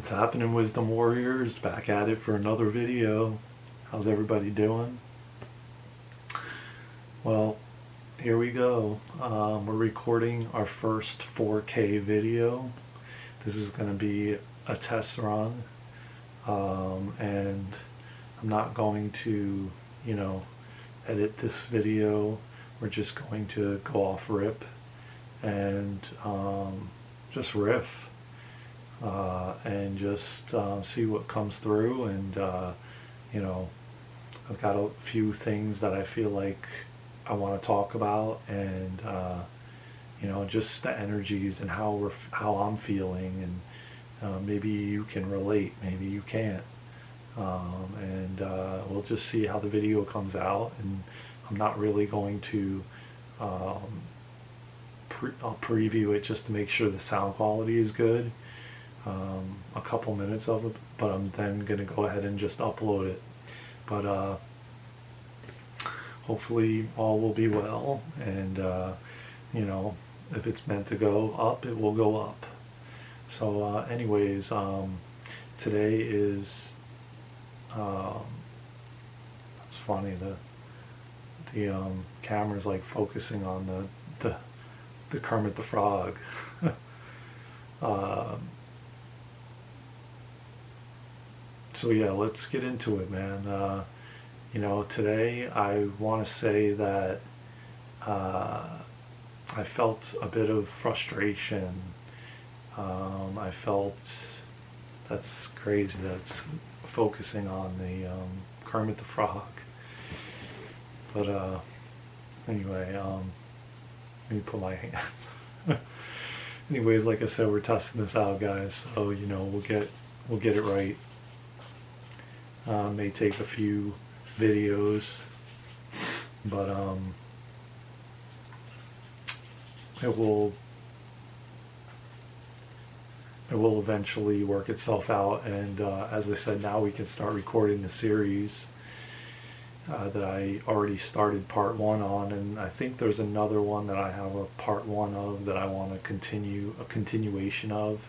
What's happening, Wisdom Warriors? Back at it for another video. How's everybody doing? Well, here we go. We're recording our first 4K video. This is going to be a test run, and I'm not going to, edit this video. We're just going to go off rip and just riff. And just see what comes through, and I've got a few things that I feel like I want to talk about, and just the energies and how I'm feeling, and maybe you can relate, maybe you can't, and we'll just see how the video comes out. And I'm not really going to I'll preview it just to make sure the sound quality is good. A couple minutes of it, but I'm then gonna go ahead and just upload it. But hopefully all will be well, and if it's meant to go up, it will go up. So anyways, today is it's funny, the camera's like focusing on the Kermit the Frog. So yeah, let's get into it, man. Today I want to say that I felt a bit of frustration. I felt, that's crazy, that's focusing on the Kermit the Frog. But anyway, let me put my hand. Anyways, like I said, we're testing this out, guys. So we'll get it right. May take a few videos, but it will eventually work itself out. And as I said, now we can start recording the series that I already started part 1 on, and I think there's another one that I have a part 1 of that I want to continue a continuation of.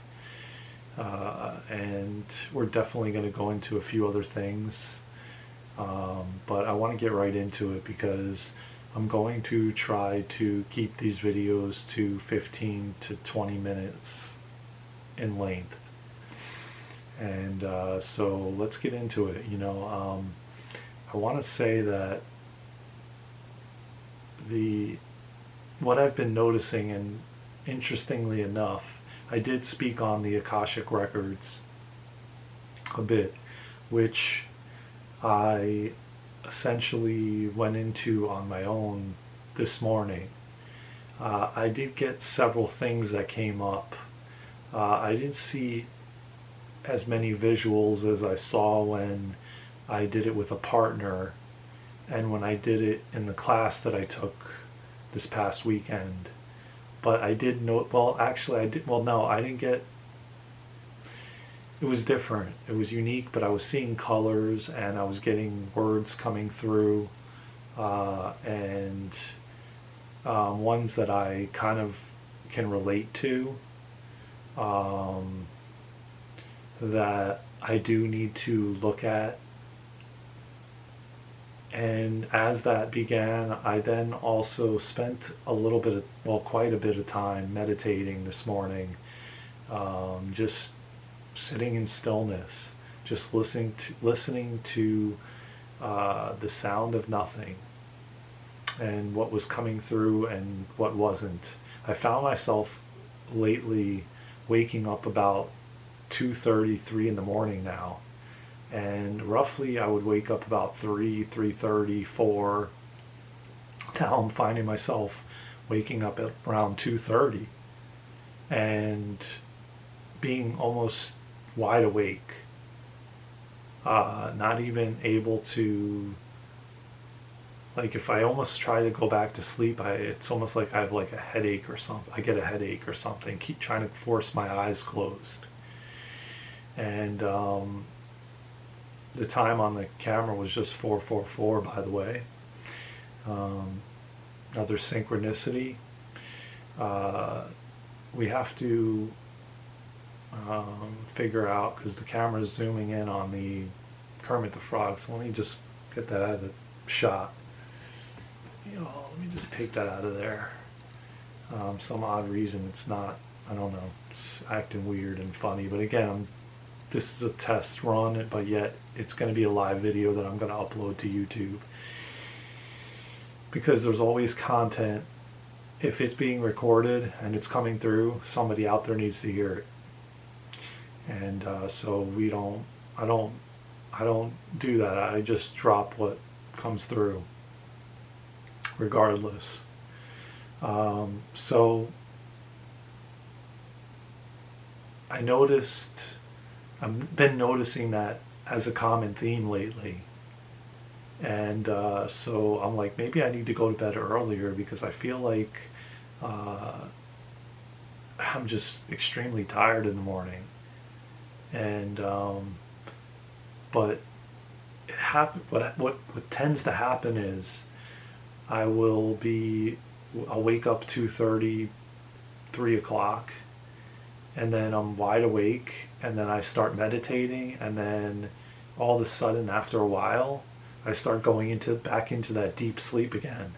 And we're definitely going to go into a few other things, but I want to get right into it because I'm going to try to keep these videos to 15 to 20 minutes in length. And so let's get into it. I want to say that what I've been noticing, and interestingly enough, I did speak on the Akashic Records a bit, which I essentially went into on my own this morning. I did get several things that came up. I didn't see as many visuals as I saw when I did it with a partner, and when I did it in the class that I took this past weekend. But I did know, well, actually I didn't get, it was different. It was unique, but I was seeing colors and I was getting words coming through, and ones that I kind of can relate to, that I do need to look at. And as that began, I then also spent quite a bit of time meditating this morning, just sitting in stillness, just listening to the sound of nothing, and what was coming through and what wasn't. I found myself lately waking up about 2:30, 3 in the morning now. And roughly I would wake up about 3:30, 4. Now I'm finding myself waking up at around 2:30 and being almost wide awake. Not even able to, like, if I almost try to go back to sleep, it's almost like I have like a headache or something. I get a headache or something. Keep trying to force my eyes closed. And the time on the camera was just 4:44, by the way. Another synchronicity. We have to figure out, because the camera's zooming in on the Kermit the Frog. So let me just get that out of the shot. Let me just take that out of there. Some odd reason it's not, I don't know, it's acting weird and funny. But again, this is a test run, but yet it's going to be a live video that I'm going to upload to YouTube. Because there's always content. If it's being recorded and it's coming through, somebody out there needs to hear it. And so I don't do that. I just drop what comes through, regardless. So I've been noticing that as a common theme lately. And so I'm like, maybe I need to go to bed earlier, because I feel like I'm just extremely tired in the morning. And but it what tends to happen is I'll wake up 2:30, 3 o'clock, and then I'm wide awake, and then I start meditating, and then all of a sudden, after a while, I start going back into that deep sleep again.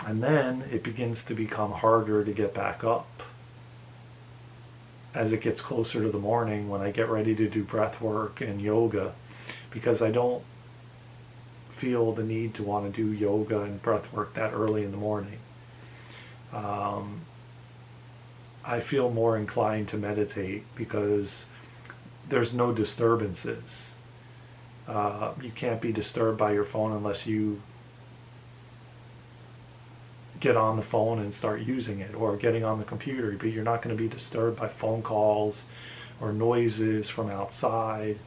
And then it begins to become harder to get back up as it gets closer to the morning, when I get ready to do breath work and yoga, because I don't feel the need to want to do yoga and breath work that early in the morning. I feel more inclined to meditate because there's no disturbances. You can't be disturbed by your phone unless you get on the phone and start using it, or getting on the computer, but you're not going to be disturbed by phone calls or noises from outside.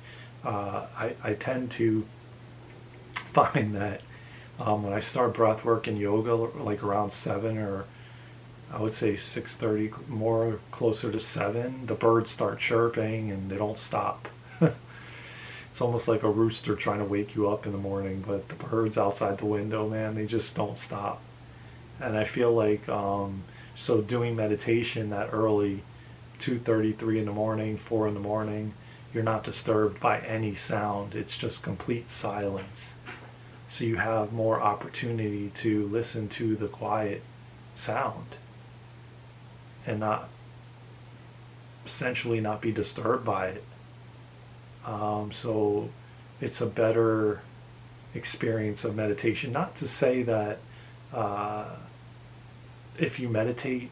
I tend to find that when I start breath work and yoga, like around 7, or I would say 6:30, more closer to 7, the birds start chirping and they don't stop. It's almost like a rooster trying to wake you up in the morning, but the birds outside the window, man, they just don't stop. And I feel like, so doing meditation that early, 2:30, 3 in the morning, 4 in the morning, you're not disturbed by any sound. It's just complete silence. So you have more opportunity to listen to the quiet sound and essentially not be disturbed by it. So it's a better experience of meditation. Not to say that if you meditate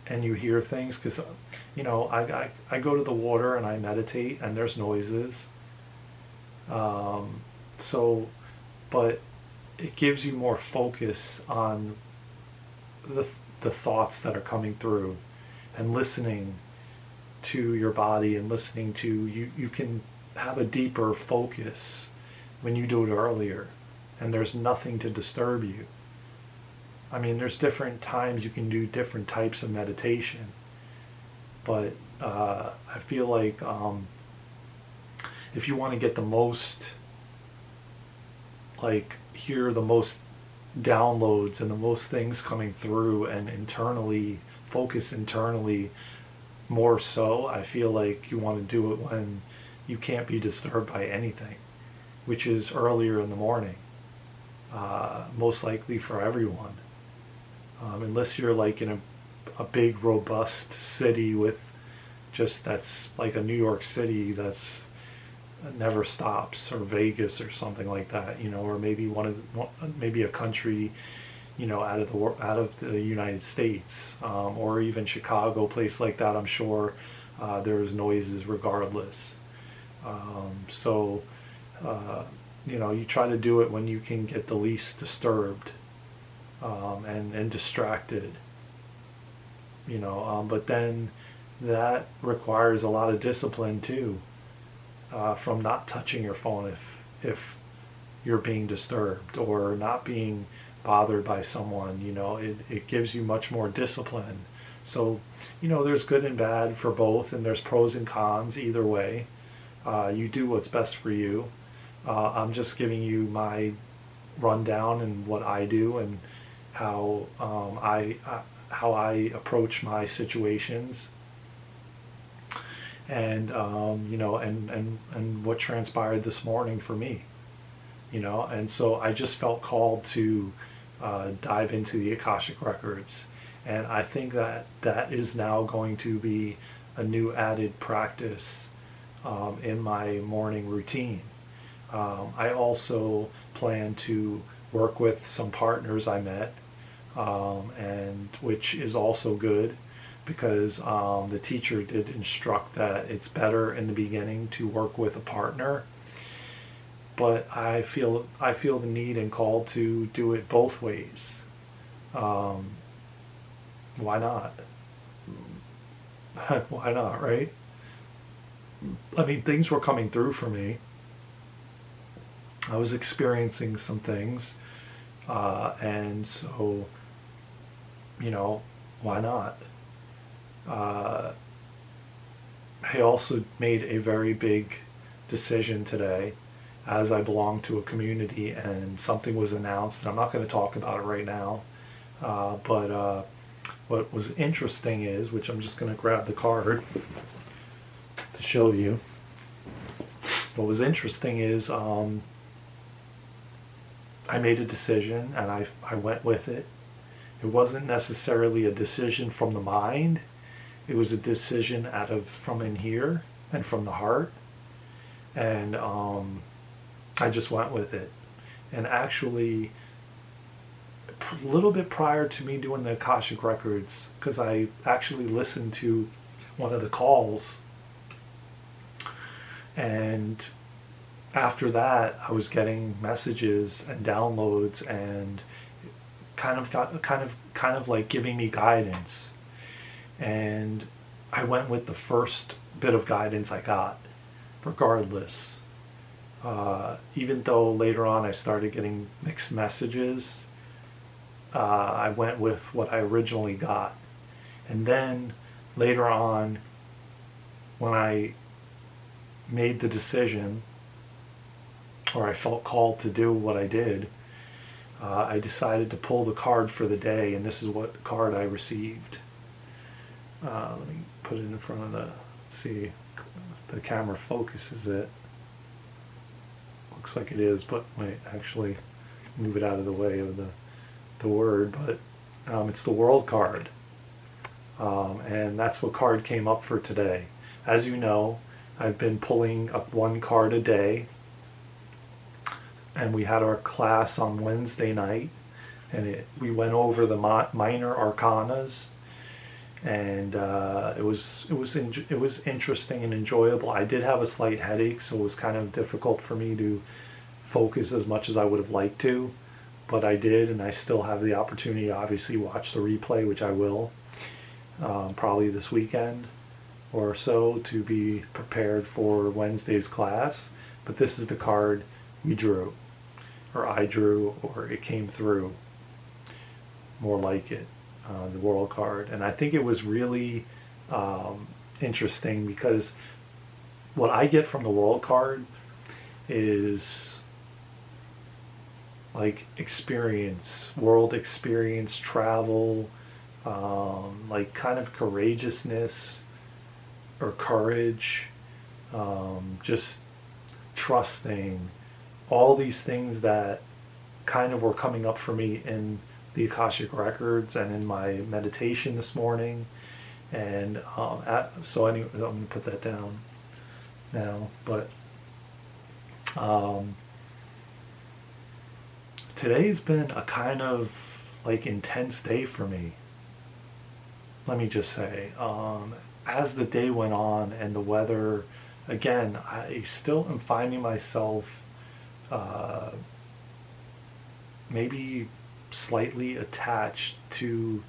and you hear things, because I go to the water and I meditate and there's noises, but it gives you more focus on the thoughts that are coming through, and listening to your body, and listening to you can have a deeper focus when you do it earlier, and there's nothing to disturb you. I mean, there's different times you can do different types of meditation, but I feel like if you want to get the most, like, hear the most downloads and the most things coming through, and focus internally more so, I feel like you want to do it when you can't be disturbed by anything, which is earlier in the morning, most likely for everyone. Unless you're like in a big, robust city with that's like a New York City that's never stops, or Vegas or something like that, or maybe maybe a country, out of the United States, or even Chicago, place like that. I'm sure there's noises regardless. You try to do it when you can get the least disturbed. And distracted, but then that requires a lot of discipline too, from not touching your phone if you're being disturbed, or not being bothered by someone. It gives you much more discipline. So there's good and bad for both, and there's pros and cons either way. You do what's best for you. I'm just giving you my rundown and what I do, and how I approach my situations. and and what transpired this morning for me, and so I just felt called to dive into the Akashic records, and I think that that is now going to be a new added practice in my morning routine. I also plan to work with some partners I met, and which is also good because the teacher did instruct that it's better in the beginning to work with a partner. But I feel the need and call to do it both ways. Um, why not? Why not, right? I mean, things were coming through for me. I was experiencing some things, and so you know, why not? Uh, I also made a very big decision today, as I belong to a community and something was announced, and I'm not going to talk about it right now. But what was interesting is, which I'm just going to grab the card to show you. What was interesting is I made a decision and I went with it. It wasn't necessarily a decision from the mind. It was a decision out of from in here and from the heart. And I just went with it. And actually, a little bit prior to me doing the Akashic Records, because I actually listened to one of the calls, and after that, I was getting messages and downloads, and kind of like giving me guidance. And I went with the first bit of guidance I got, regardless. Even though later on I started getting mixed messages, I went with what I originally got. And then later on, when I made the decision, or I felt called to do what I did, I decided to pull the card for the day, and this is what card I received. Let me put it in front of see if the camera focuses it. Looks like it is, but wait, actually move it out of the way of the word, but it's the World card. And that's what card came up for today. As you know, I've been pulling up one card a day, and we had our class on Wednesday night, and we went over the minor arcanas, and it was interesting and enjoyable. I did have a slight headache, so it was kind of difficult for me to focus as much as I would have liked to, but I did, and I still have the opportunity to obviously watch the replay, which I will, probably this weekend or so, to be prepared for Wednesday's class. But this is the card we drew, or I drew, or it came through, more like it, the World card. And I think it was really interesting, because what I get from the World card is like experience, world experience, travel, like kind of courageousness or courage, just trusting, all these things that kind of were coming up for me in the Akashic Records and in my meditation this morning. And so anyway, I'm going to put that down now. But today's been a kind of like intense day for me. Let me just say, as the day went on and the weather, again, I still am finding myself maybe slightly attached to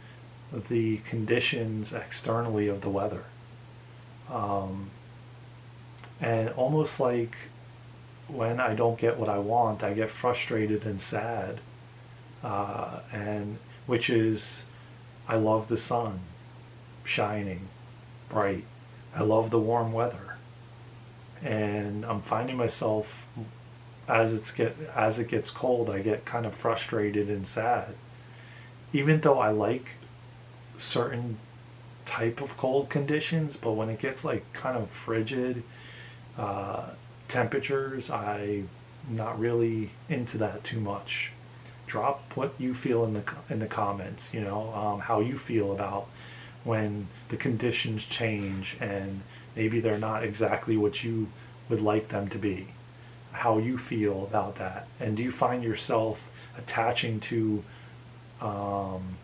the conditions externally of the weather. And almost like when I don't get what I want, I get frustrated and sad. And which is, I love the sun shining bright. I love the warm weather. And I'm finding myself, as it gets cold, I get kind of frustrated and sad. Even though I like certain type of cold conditions, but when it gets like kind of frigid uh, temperatures, I'm not really into that too much. Drop what you feel in the comments. How you feel about when the conditions change and maybe they're not exactly what you would like them to be. How you feel about that, and do you find yourself attaching to um,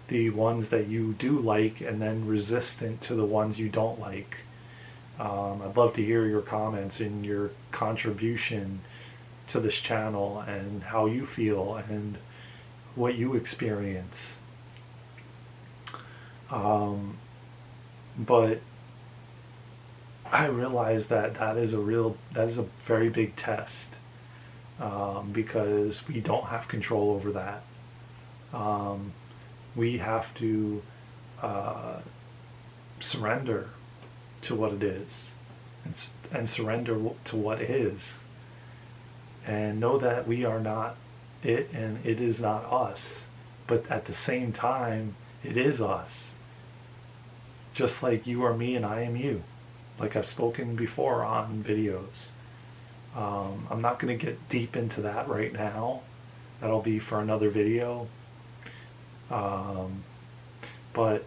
the ones that you do like and then resistant to the ones you don't like? I'd love to hear your comments and your contribution to this channel and how you feel and what you experience. But I realize that that is a very big test, because we don't have control over that. We have to uh, surrender to what it is, and surrender to what is, and know that we are not it and it is not us, but at the same time it is us, just like you are me and I am you, like I've spoken before on videos. I'm not going to get deep into that right now. That'll be for another video. But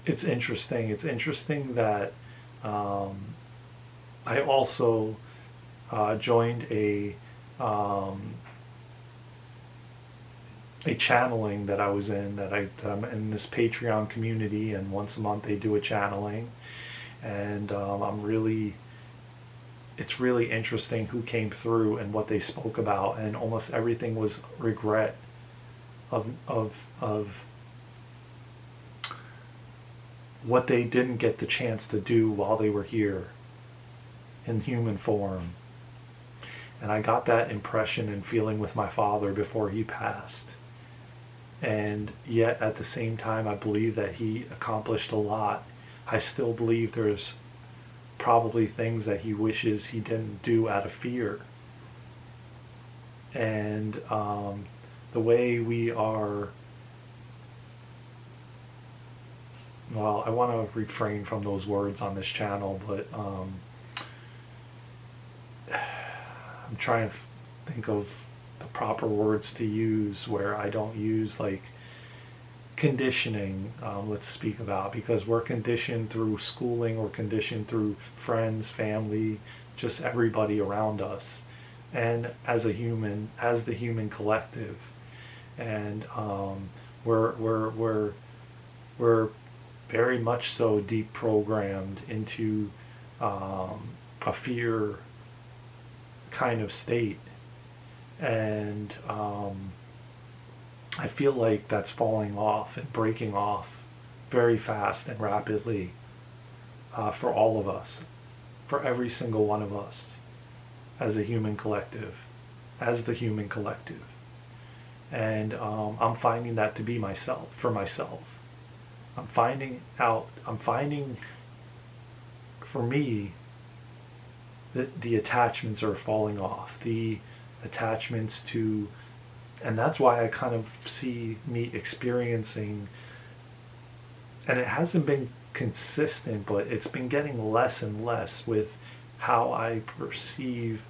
it's interesting. It's interesting that I also joined a channeling that I was in, that I'm in this Patreon community, and once a month they do a channeling, and it's really interesting who came through and what they spoke about, and almost everything was regret of what they didn't get the chance to do while they were here in human form. And I got that impression and feeling with my father before he passed. And yet at the same time, I believe that he accomplished a lot. I still believe there's probably things that he wishes he didn't do out of fear. And the way we are, well, I want to refrain from those words on this channel, but I'm trying to think of the proper words to use where I don't use like conditioning. Let's speak about, because we're conditioned through schooling, or conditioned through friends, family, just everybody around us, and as the human collective. And we're very much so deep programmed into a fear kind of state. And I feel like that's falling off and breaking off very fast and rapidly, for all of us, for every single one of us, as a human collective, as the human collective. And I'm finding that to be for myself. I'm finding for me that the attachments are falling off. The attachments to, and that's why I kind of see me experiencing, and it hasn't been consistent, but it's been getting less and less with how I perceive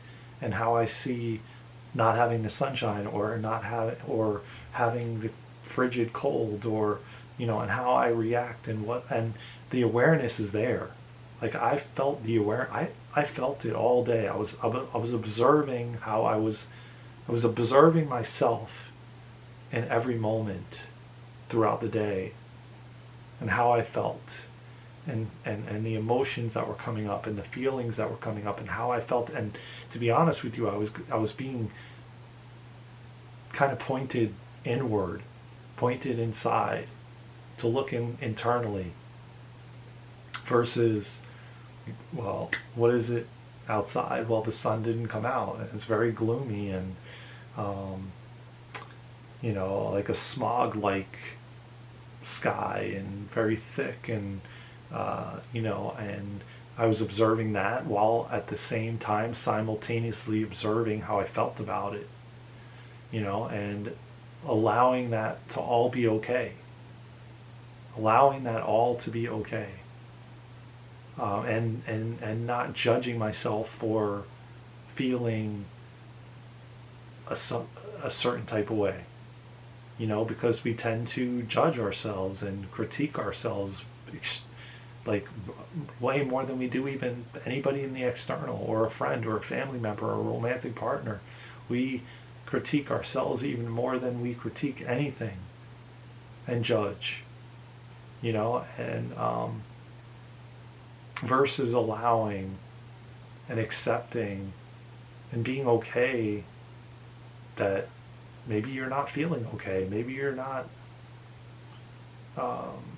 and how I see not having the sunshine, or having the frigid cold, or and how I react, and the awareness is there. Like I felt I felt it all day. I was observing how I was observing myself in every moment throughout the day, and how I felt, and the emotions that were coming up, and the feelings that were coming up, and how I felt. And to be honest with you, I was being kind of pointed inward, pointed inside, to look internally, versus, well, what is it outside? Well, the sun didn't come out, and it's very gloomy, and like a smog-like sky, and very thick, and and I was observing that, while at the same time simultaneously observing how I felt about it, and allowing that to all be okay, allowing that all to be okay, and not judging myself for feeling a certain type of way, because we tend to judge ourselves and critique ourselves like way more than we do even anybody in the external, or a friend or a family member or a romantic partner. We critique ourselves even more than we critique anything and judge, and versus allowing and accepting and being okay that maybe you're not feeling okay, maybe you're not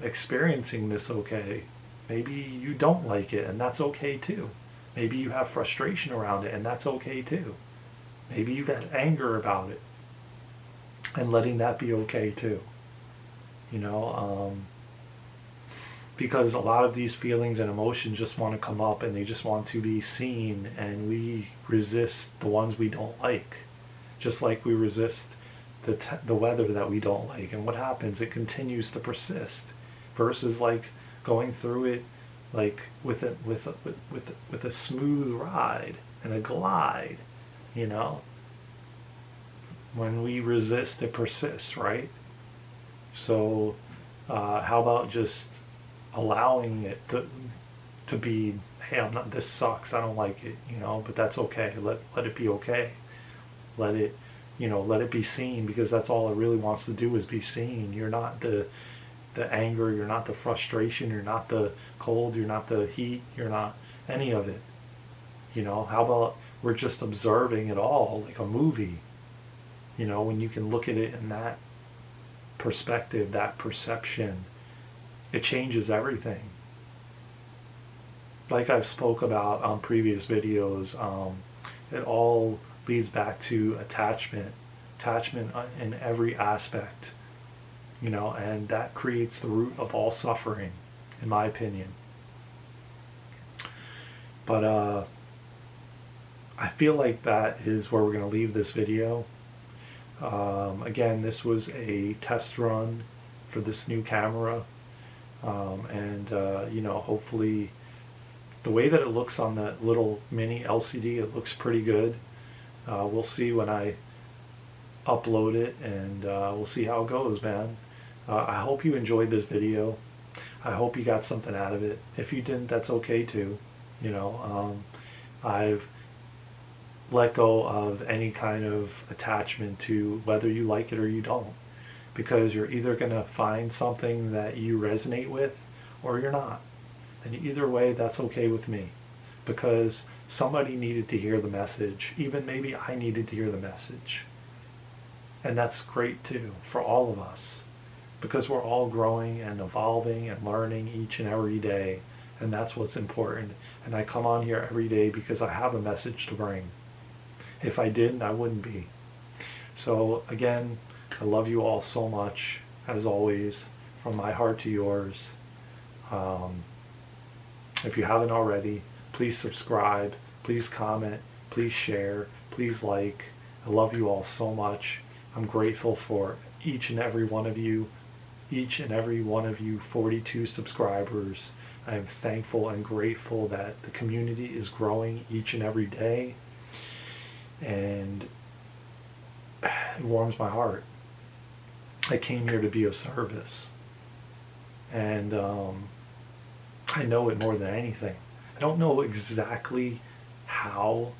experiencing this okay, maybe you don't like it, and that's okay too. Maybe you have frustration around it, and that's okay too. Maybe you got anger about it, and letting that be okay too. Because a lot of these feelings and emotions just want to come up, and they just want to be seen, and we resist the ones we don't like, just like we resist the weather that we don't like. And what happens? It continues to persist, versus like going through it like with a smooth ride and a glide. When we resist, it persists, right? So how about just allowing it to be, hey, this sucks, I don't like it, but that's okay. Let it be okay. Let it be seen, because that's all it really wants to do, is be seen. You're not the anger, you're not the frustration, you're not the cold, you're not the heat, you're not any of it. How about we're just observing it all like a movie? When you can look at it in that perspective, that perception, it changes everything. Like I've spoke about on previous videos, it all leads back to attachment in every aspect, and that creates the root of all suffering, in my opinion. But I feel like that is where we're going to leave this video. Again, this was a test run for this new camera, and hopefully the way that it looks on that little mini LCD, it looks pretty good. We'll see when I upload it, and we'll see how it goes, man. I hope you enjoyed this video. I hope you got something out of it. If you didn't, that's okay too. I've let go of any kind of attachment to whether you like it or you don't, because you're either going to find something that you resonate with, or you're not. And either way, that's okay with me, because somebody needed to hear the message. Even maybe I needed to hear the message. And that's great too, for all of us, because we're all growing and evolving and learning each and every day. And that's what's important. And I come on here every day because I have a message to bring. If I didn't, I wouldn't be. So again, I love you all so much, as always, from my heart to yours. If you haven't already, please subscribe, please comment, please share, please like. I love you all so much. I'm grateful for each and every one of you 42 subscribers. I am thankful and grateful that the community is growing each and every day, and it warms my heart. I came here to be of service, and I know it more than anything. I don't know exactly how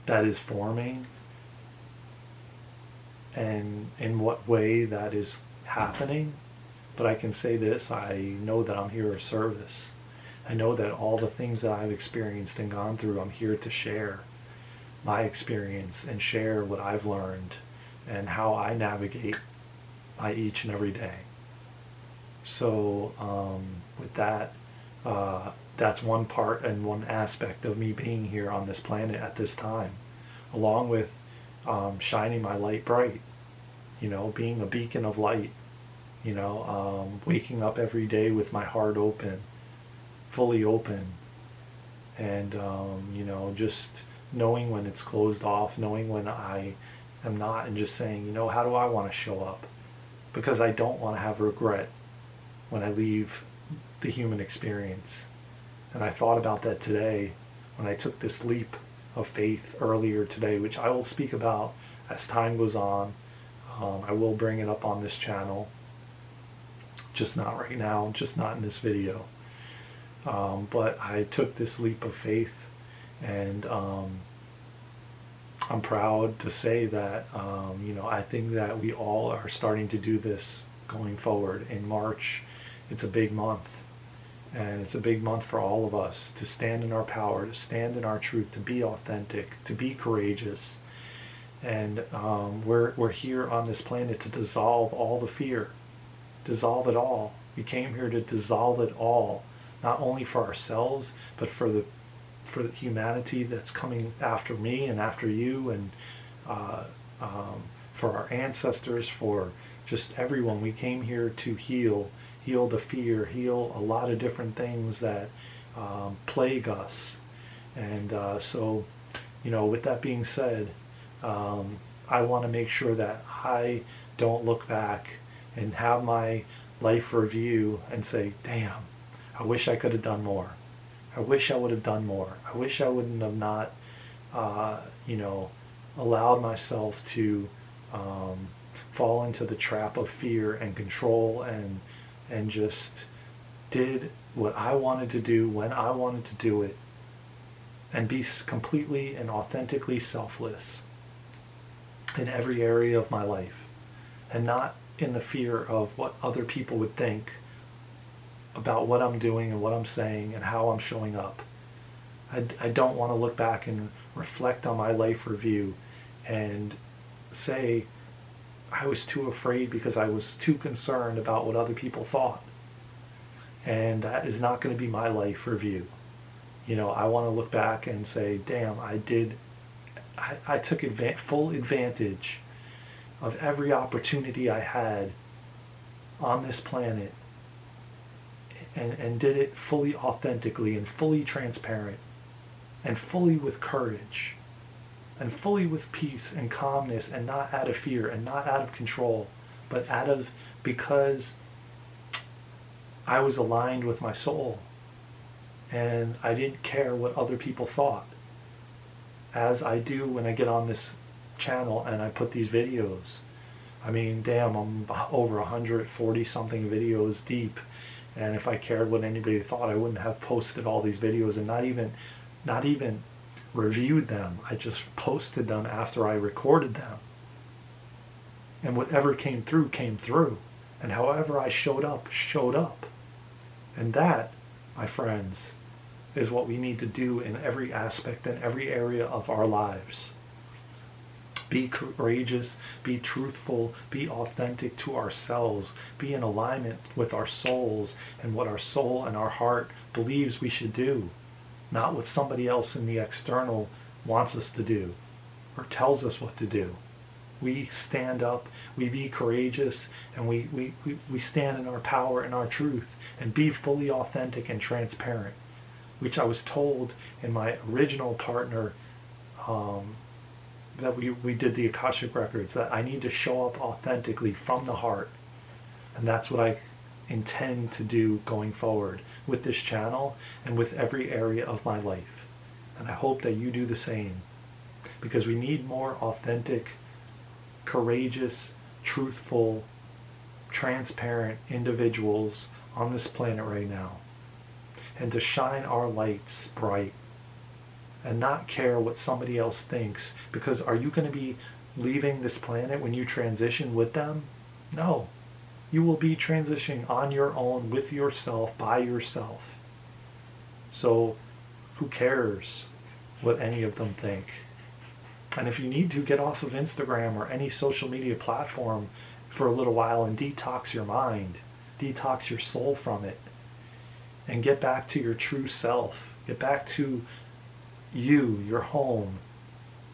that is forming and in what way that is happening, but I can say this: I know that I'm here of service. I know that all the things that I've experienced and gone through, I'm here to share my experience and share what I've learned and how I navigate my each and every day. So with that, that's one part and one aspect of me being here on this planet at this time, along with shining my light bright, being a beacon of light, waking up every day with my heart open, fully open, and just knowing when it's closed off, knowing when I am not, and just saying, you know, how do I want to show up? Because I don't want to have regret when I leave the human experience. And I thought about that today when I took this leap of faith earlier today, which I will speak about as time goes on. I will bring it up on this channel, just not right now, just not in this video. But I took this leap of faith, and I'm proud to say that, you know, I think that we all are starting to do this going forward. In March, it's a big month, and it's a big month for all of us to stand in our power, to stand in our truth, to be authentic, to be courageous. And we're here on this planet to dissolve all the fear, dissolve it all. We came here to dissolve it all, not only for ourselves, but for the humanity that's coming after me and after you, and for our ancestors, for just everyone. We came here to heal the fear, heal a lot of different things that plague us. And so, you know, with that being said, I want to make sure that I don't look back and have my life review and say, damn, I wish I could have done more. I wish I would have done more. I wish I wouldn't have not, you know, allowed myself to fall into the trap of fear and control, and just did what I wanted to do when I wanted to do it, and be completely and authentically selfless in every area of my life, and not in the fear of what other people would think about what I'm doing and what I'm saying and how I'm showing up. I don't want to look back and reflect on my life review and say I was too afraid because I was too concerned about what other people thought. And that is not going to be my life review. You know, I want to look back and say, damn, I took full advantage of every opportunity I had on this planet, and did it fully authentically and fully transparent and fully with courage and fully with peace and calmness, and not out of fear and not out of control, but because I was aligned with my soul, and I didn't care what other people thought, as I do when I get on this channel and I put these videos. I mean, damn, I'm over 140 something videos deep, and if I cared what anybody thought, I wouldn't have posted all these videos and not even reviewed them. I just posted them after I recorded them, and whatever came through, and however I showed up. And that, my friends, is what we need to do in every aspect and every area of our lives. Be courageous, be truthful, be authentic to ourselves, be in alignment with our souls and what our soul and our heart believes we should do, not what somebody else in the external wants us to do or tells us what to do. We stand up, we be courageous, and we stand in our power and our truth, and be fully authentic and transparent, which I was told in my original partner, that we did the Akashic Records, that I need to show up authentically from the heart. And that's what I intend to do going forward with this channel and with every area of my life. And I hope that you do the same, because we need more authentic, courageous, truthful, transparent individuals on this planet right now, and to shine our lights bright and not care what somebody else thinks. Because are you going to be leaving this planet when you transition with them? No. You will be transitioning on your own, with yourself, by yourself. So who cares what any of them think? And if you need to, get off of Instagram or any social media platform for a little while and detox your mind, detox your soul from it, and get back to your true self. Get back to you, your home,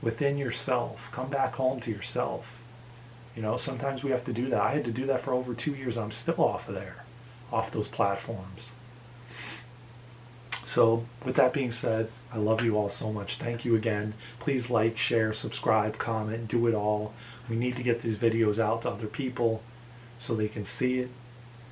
within yourself. Come back home to yourself. You know, sometimes we have to do that. I had to do that for over 2 years. I'm still off of there, off those platforms. So with that being said, I love you all so much. Thank you again. Please like, share, subscribe, comment, do it all. We need to get these videos out to other people so they can see it